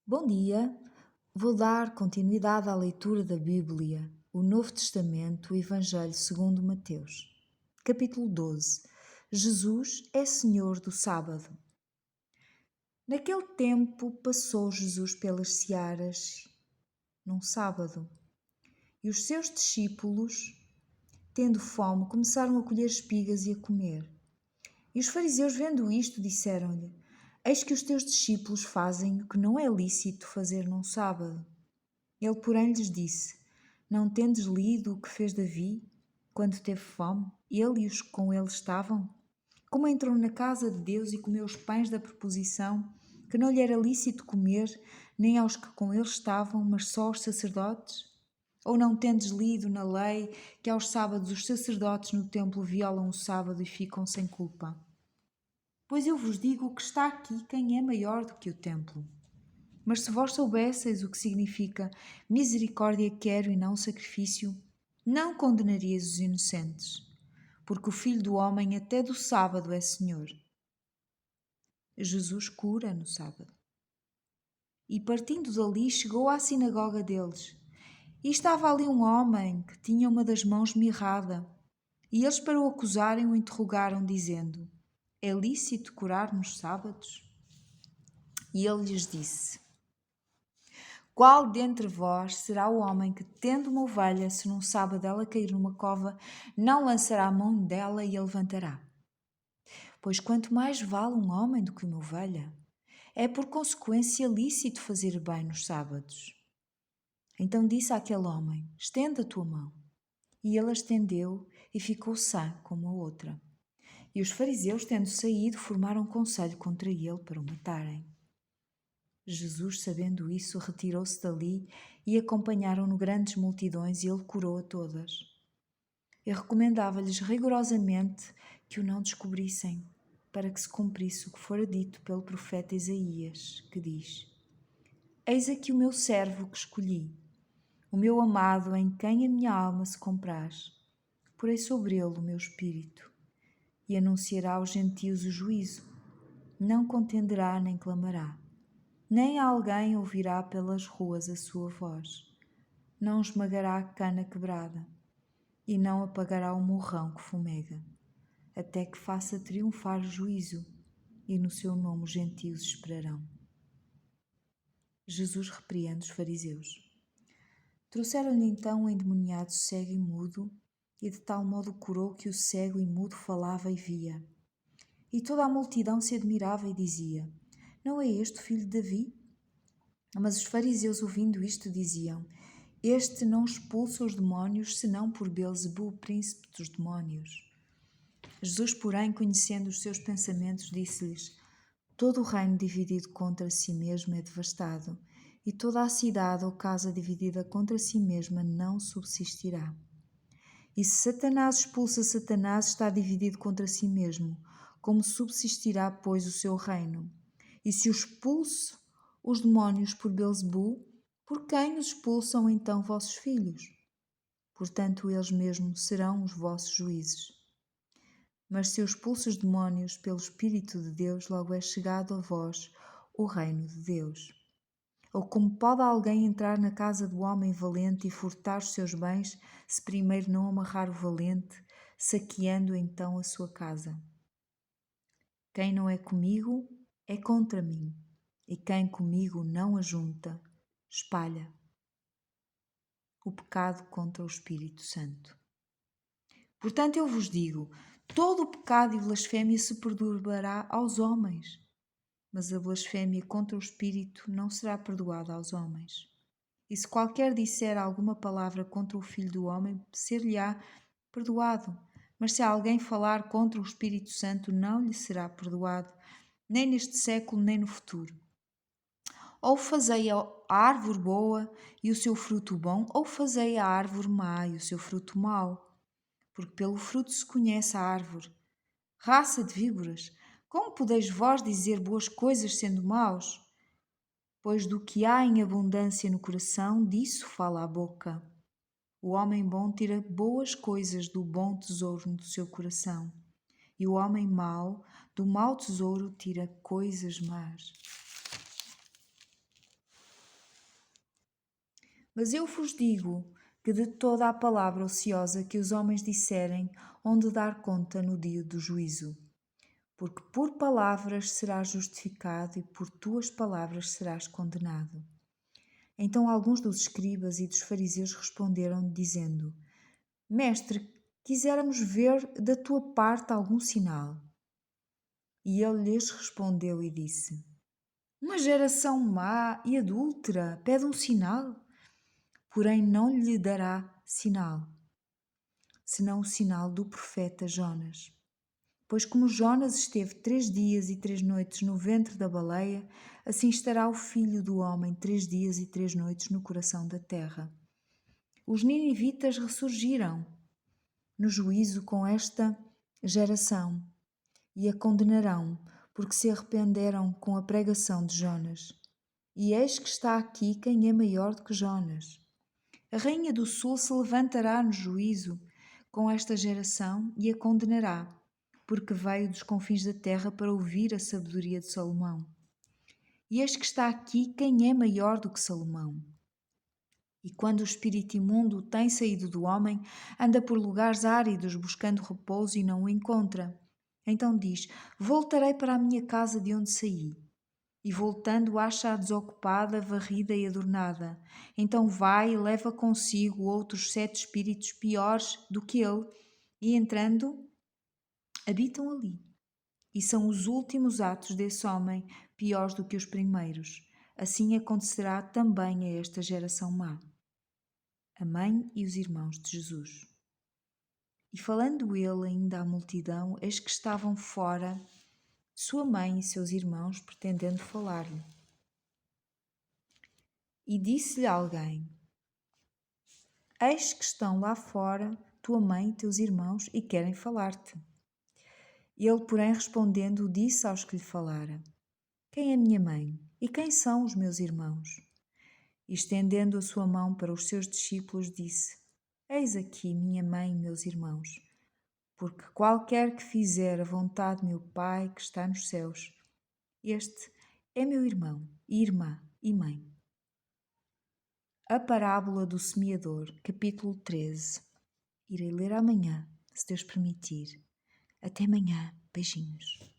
Bom dia! Vou dar continuidade à leitura da Bíblia, o Novo Testamento, o Evangelho segundo Mateus. Capítulo 12. Jesus é Senhor do Sábado. Naquele tempo passou Jesus pelas searas num sábado, e os seus discípulos, tendo fome, começaram a colher espigas e a comer. E os fariseus, vendo isto, disseram-lhe: Eis que os teus discípulos fazem o que não é lícito fazer num sábado. Ele, porém, lhes disse: Não tendes lido o que fez Davi, quando teve fome, ele e os que com ele estavam? Como entrou na casa de Deus e comeu os pães da proposição, que não lhe era lícito comer, nem aos que com ele estavam, mas só aos sacerdotes? Ou não tendes lido na lei que aos sábados os sacerdotes no templo violam o sábado e ficam sem culpa? Pois eu vos digo que está aqui quem é maior do que o templo. Mas se vós soubesseis o que significa misericórdia quero e não sacrifício, não condenarias os inocentes, porque o Filho do Homem até do sábado é Senhor. Jesus cura no sábado. E partindo dali chegou à sinagoga deles. E estava ali um homem que tinha uma das mãos mirrada. E eles, para o acusarem, o interrogaram, dizendo: É lícito curar nos sábados? E ele lhes disse: Qual dentre vós será o homem que, tendo uma ovelha, se num sábado ela cair numa cova, não lançará a mão dela e a levantará? Pois quanto mais vale um homem do que uma ovelha, é por consequência lícito fazer bem nos sábados. Então disse àquele homem: Estende a tua mão. E ele a estendeu e ficou sã como a outra. E os fariseus, tendo saído, formaram conselho contra ele para o matarem. Jesus, sabendo isso, retirou-se dali e acompanharam-no grandes multidões e ele curou a todas. E recomendava-lhes rigorosamente que o não descobrissem, para que se cumprisse o que fora dito pelo profeta Isaías, que diz: Eis aqui o meu servo que escolhi, o meu amado em quem a minha alma se compraz. Porei sobre ele o meu espírito, e anunciará aos gentios o juízo. Não contenderá nem clamará. Nem alguém ouvirá pelas ruas a sua voz. Não esmagará a cana quebrada, e não apagará o morrão que fumega, até que faça triunfar o juízo, e no seu nome os gentios esperarão. Jesus repreende os fariseus. Trouxeram-lhe então um endemoniado cego e mudo, e de tal modo curou que o cego e mudo falava e via. E toda a multidão se admirava e dizia: Não é este o filho de Davi? Mas os fariseus, ouvindo isto, diziam: Este não expulsa os demónios, senão por Beelzebul, príncipe dos demónios. Jesus, porém, conhecendo os seus pensamentos, disse-lhes: Todo o reino dividido contra si mesmo é devastado, e toda a cidade ou casa dividida contra si mesma não subsistirá. E se Satanás expulsa Satanás, está dividido contra si mesmo. Como subsistirá, pois, o seu reino? E se o expulso os demónios por Beelzebul, por quem os expulsam então vossos filhos? Portanto, eles mesmos serão os vossos juízes. Mas se eu expulso os demónios pelo Espírito de Deus, logo é chegado a vós o reino de Deus. Ou como pode alguém entrar na casa do homem valente e furtar os seus bens, se primeiro não amarrar o valente, saqueando então a sua casa? Quem não é comigo é contra mim, e quem comigo não ajunta, espalha. O pecado contra o Espírito Santo. Portanto, eu vos digo, todo o pecado e blasfémia se perdoará aos homens, mas a blasfémia contra o Espírito não será perdoada aos homens. E se qualquer disser alguma palavra contra o Filho do Homem, ser-lhe-á perdoado. Mas se alguém falar contra o Espírito Santo, não lhe será perdoado, nem neste século, nem no futuro. Ou fazei a árvore boa e o seu fruto bom, ou fazei a árvore má e o seu fruto mau. Porque pelo fruto se conhece a árvore. Raça de víboras, como podeis vós dizer boas coisas sendo maus? Pois do que há em abundância no coração, disso fala a boca. O homem bom tira boas coisas do bom tesouro do seu coração, e o homem mau do mau tesouro tira coisas más. Mas eu vos digo que de toda a palavra ociosa que os homens disserem, hão de dar conta no dia do juízo. Porque por palavras serás justificado e por tuas palavras serás condenado. Então alguns dos escribas e dos fariseus responderam, dizendo: Mestre, quiséramos ver da tua parte algum sinal. E ele lhes respondeu e disse: Uma geração má e adúltera pede um sinal, porém não lhe dará sinal, senão o sinal do profeta Jonas. Pois como Jonas esteve 3 dias e 3 noites no ventre da baleia, assim estará o Filho do Homem 3 dias e 3 noites no coração da terra. Os ninivitas ressurgiram no juízo com esta geração e a condenarão, porque se arrependeram com a pregação de Jonas. E eis que está aqui quem é maior do que Jonas. A rainha do sul se levantará no juízo com esta geração e a condenará, porque veio dos confins da terra para ouvir a sabedoria de Salomão. E eis que está aqui quem é maior do que Salomão. E quando o espírito imundo tem saído do homem, anda por lugares áridos buscando repouso e não o encontra. Então diz: Voltarei para a minha casa de onde saí. E voltando acha-a desocupada, varrida e adornada. Então vai e leva consigo outros 7 espíritos piores do que ele, e entrando, habitam ali. E são os últimos atos desse homem piores do que os primeiros. Assim acontecerá também a esta geração má. A mãe e os irmãos de Jesus. E falando ele ainda à multidão, eis que estavam fora sua mãe e seus irmãos, pretendendo falar-lhe. E disse-lhe alguém: Eis que estão lá fora tua mãe e teus irmãos e querem falar-te. Ele, porém, respondendo, disse aos que lhe falara: Quem é minha mãe? E quem são os meus irmãos? E estendendo a sua mão para os seus discípulos, disse: Eis aqui minha mãe e meus irmãos. Porque qualquer que fizer a vontade de meu Pai que está nos céus, este é meu irmão, e irmã e mãe. A parábola do semeador, capítulo 13. Irei ler amanhã, se Deus permitir. Até amanhã. Beijinhos.